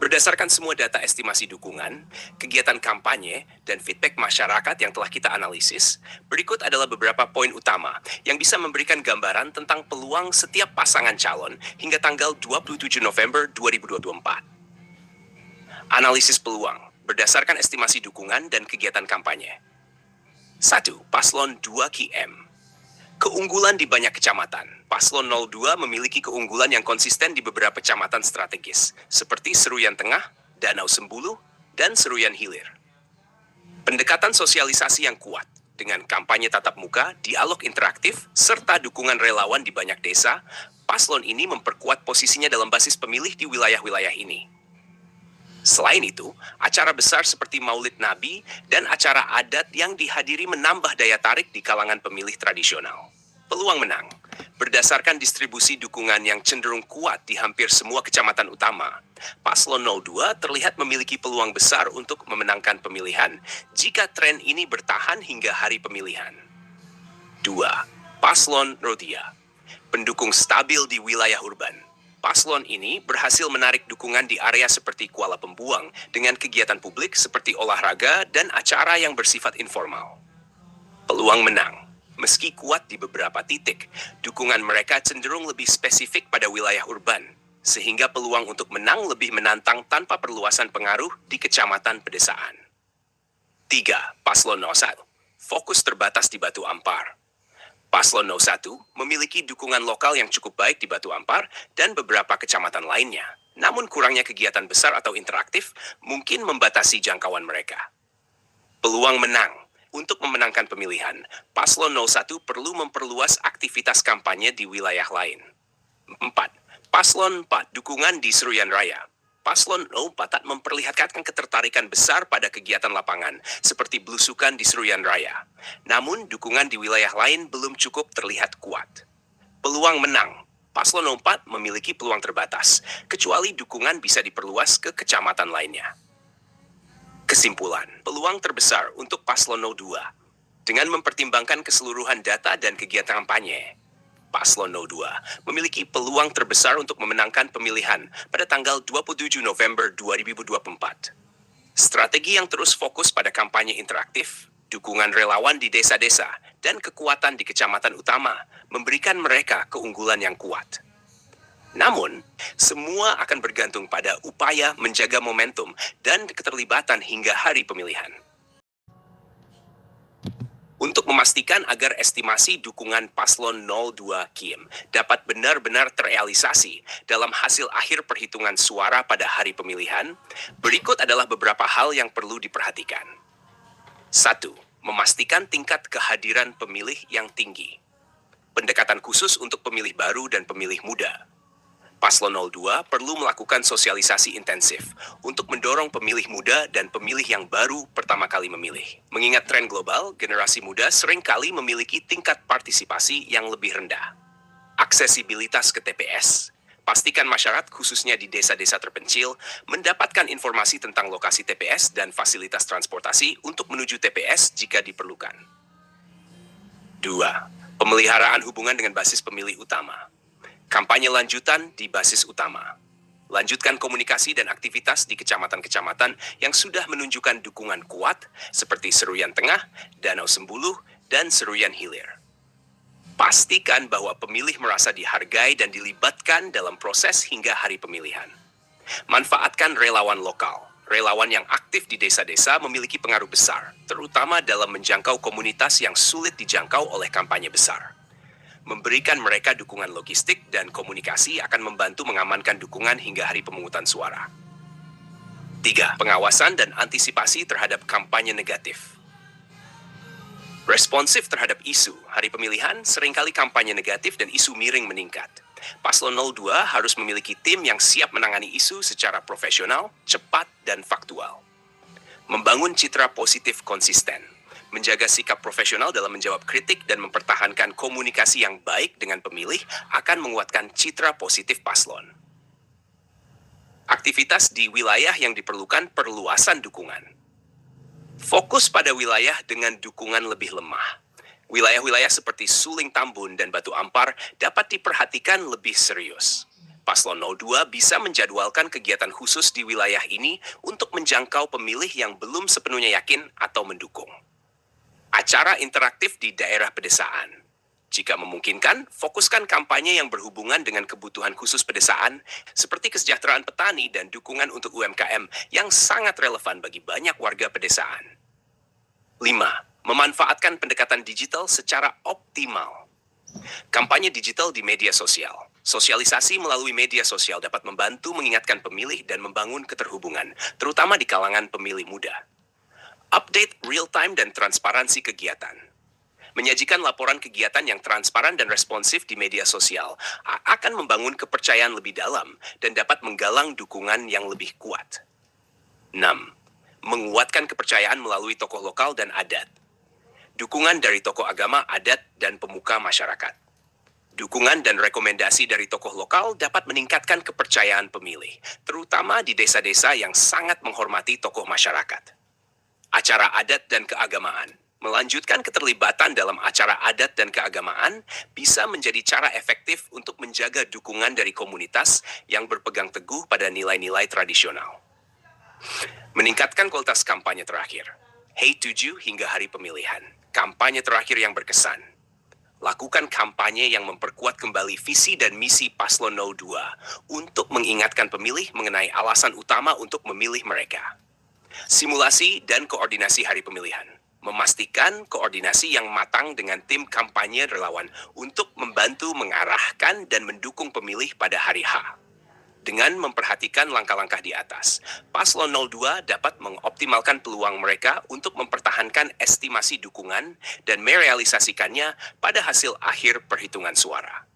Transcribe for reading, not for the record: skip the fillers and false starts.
Berdasarkan semua data estimasi dukungan, kegiatan kampanye, dan feedback masyarakat yang telah kita analisis, berikut adalah beberapa poin utama yang bisa memberikan gambaran tentang peluang setiap pasangan calon hingga tanggal 27 November 2024. Analisis peluang berdasarkan estimasi dukungan dan kegiatan kampanye. 1. Paslon 2 KM. Keunggulan di banyak kecamatan. Paslon 02 memiliki keunggulan yang konsisten di beberapa kecamatan strategis, seperti Seruyan Tengah, Danau Sembulu, dan Seruyan Hilir. Pendekatan sosialisasi yang kuat, dengan kampanye tatap muka, dialog interaktif, serta dukungan relawan di banyak desa, paslon ini memperkuat posisinya dalam basis pemilih di wilayah-wilayah ini. Selain itu, acara besar seperti Maulid Nabi dan acara adat yang dihadiri menambah daya tarik di kalangan pemilih tradisional. Peluang menang berdasarkan distribusi dukungan yang cenderung kuat di hampir semua kecamatan utama. Paslon 02 terlihat memiliki peluang besar untuk memenangkan pemilihan jika tren ini bertahan hingga hari pemilihan. 2. Paslon Rodia. Pendukung stabil di wilayah urban. Paslon ini berhasil menarik dukungan di area seperti Kuala Pembuang dengan kegiatan publik seperti olahraga dan acara yang bersifat informal. Peluang menang. Meski kuat di beberapa titik, dukungan mereka cenderung lebih spesifik pada wilayah urban, sehingga peluang untuk menang lebih menantang tanpa perluasan pengaruh di kecamatan pedesaan. 3. Paslon 01. Fokus terbatas di Batu Ampar. Paslon 01 memiliki dukungan lokal yang cukup baik di Batu Ampar dan beberapa kecamatan lainnya. Namun kurangnya kegiatan besar atau interaktif mungkin membatasi jangkauan mereka. Peluang menang. Untuk memenangkan pemilihan, Paslon 01 perlu memperluas aktivitas kampanye di wilayah lain. 4. Paslon 4 dukungan di Seruyan Raya. Paslon 04 tak memperlihatkan ketertarikan besar pada kegiatan lapangan, seperti belusukan di Seruyan Raya. Namun, dukungan di wilayah lain belum cukup terlihat kuat. Peluang menang. Paslon 04 memiliki peluang terbatas, kecuali dukungan bisa diperluas ke kecamatan lainnya. Kesimpulan, peluang terbesar untuk Paslon 02. Dengan mempertimbangkan keseluruhan data dan kegiatan kampanye, Paslon 02 memiliki peluang terbesar untuk memenangkan pemilihan pada tanggal 27 November 2024. Strategi yang terus fokus pada kampanye interaktif, dukungan relawan di desa-desa, dan kekuatan di kecamatan utama memberikan mereka keunggulan yang kuat. Namun, semua akan bergantung pada upaya menjaga momentum dan keterlibatan hingga hari pemilihan. Untuk memastikan agar estimasi dukungan Paslon 02 KIM dapat benar-benar terrealisasi dalam hasil akhir perhitungan suara pada hari pemilihan, berikut adalah beberapa hal yang perlu diperhatikan. 1. Memastikan tingkat kehadiran pemilih yang tinggi. Pendekatan khusus untuk pemilih baru dan pemilih muda. Paslon 02 perlu melakukan sosialisasi intensif untuk mendorong pemilih muda dan pemilih yang baru pertama kali memilih. Mengingat tren global, generasi muda seringkali memiliki tingkat partisipasi yang lebih rendah. Aksesibilitas ke TPS. Pastikan masyarakat khususnya di desa-desa terpencil mendapatkan informasi tentang lokasi TPS dan fasilitas transportasi untuk menuju TPS jika diperlukan. 2. Pemeliharaan hubungan dengan basis pemilih utama. Kampanye lanjutan di basis utama. Lanjutkan komunikasi dan aktivitas di kecamatan-kecamatan yang sudah menunjukkan dukungan kuat seperti Seruyan Tengah, Danau Sembulu, dan Seruyan Hilir. Pastikan bahwa pemilih merasa dihargai dan dilibatkan dalam proses hingga hari pemilihan. Manfaatkan relawan lokal. Relawan yang aktif di desa-desa memiliki pengaruh besar, terutama dalam menjangkau komunitas yang sulit dijangkau oleh kampanye besar. Memberikan mereka dukungan logistik dan komunikasi akan membantu mengamankan dukungan hingga hari pemungutan suara. 3. Pengawasan dan antisipasi terhadap kampanye negatif. Responsif terhadap isu, hari pemilihan seringkali kampanye negatif dan isu miring meningkat. Paslon 02 harus memiliki tim yang siap menangani isu secara profesional, cepat, dan faktual. Membangun citra positif konsisten. Menjaga sikap profesional dalam menjawab kritik dan mempertahankan komunikasi yang baik dengan pemilih akan menguatkan citra positif paslon. Aktivitas di wilayah yang diperlukan perluasan dukungan. Fokus pada wilayah dengan dukungan lebih lemah. Wilayah-wilayah seperti Suling Tambun dan Batu Ampar dapat diperhatikan lebih serius. Paslon 02 bisa menjadwalkan kegiatan khusus di wilayah ini untuk menjangkau pemilih yang belum sepenuhnya yakin atau mendukung. Acara interaktif di daerah pedesaan. Jika memungkinkan, fokuskan kampanye yang berhubungan dengan kebutuhan khusus pedesaan, seperti kesejahteraan petani dan dukungan untuk UMKM yang sangat relevan bagi banyak warga pedesaan. 5. Memanfaatkan pendekatan digital secara optimal. Kampanye digital di media sosial. Sosialisasi melalui media sosial dapat membantu mengingatkan pemilih dan membangun keterhubungan, terutama di kalangan pemilih muda. Update real-time dan transparansi kegiatan. Menyajikan laporan kegiatan yang transparan dan responsif di media sosial akan membangun kepercayaan lebih dalam dan dapat menggalang dukungan yang lebih kuat. 6. Menguatkan kepercayaan melalui tokoh lokal dan adat. Dukungan dari tokoh agama, adat, dan pemuka masyarakat. Dukungan dan rekomendasi dari tokoh lokal dapat meningkatkan kepercayaan pemilih, terutama di desa-desa yang sangat menghormati tokoh masyarakat. Acara adat dan keagamaan. Melanjutkan keterlibatan dalam acara adat dan keagamaan bisa menjadi cara efektif untuk menjaga dukungan dari komunitas yang berpegang teguh pada nilai-nilai tradisional. Meningkatkan kualitas kampanye terakhir. Hey 7 hingga hari pemilihan. Kampanye terakhir yang berkesan. Lakukan kampanye yang memperkuat kembali visi dan misi Paslon 02 untuk mengingatkan pemilih mengenai alasan utama untuk memilih mereka. Simulasi dan koordinasi hari pemilihan. Memastikan koordinasi yang matang dengan tim kampanye relawan untuk membantu mengarahkan dan mendukung pemilih pada hari H. Dengan memperhatikan langkah-langkah di atas, Paslon 02 dapat mengoptimalkan peluang mereka untuk mempertahankan estimasi dukungan dan merealisasikannya pada hasil akhir perhitungan suara.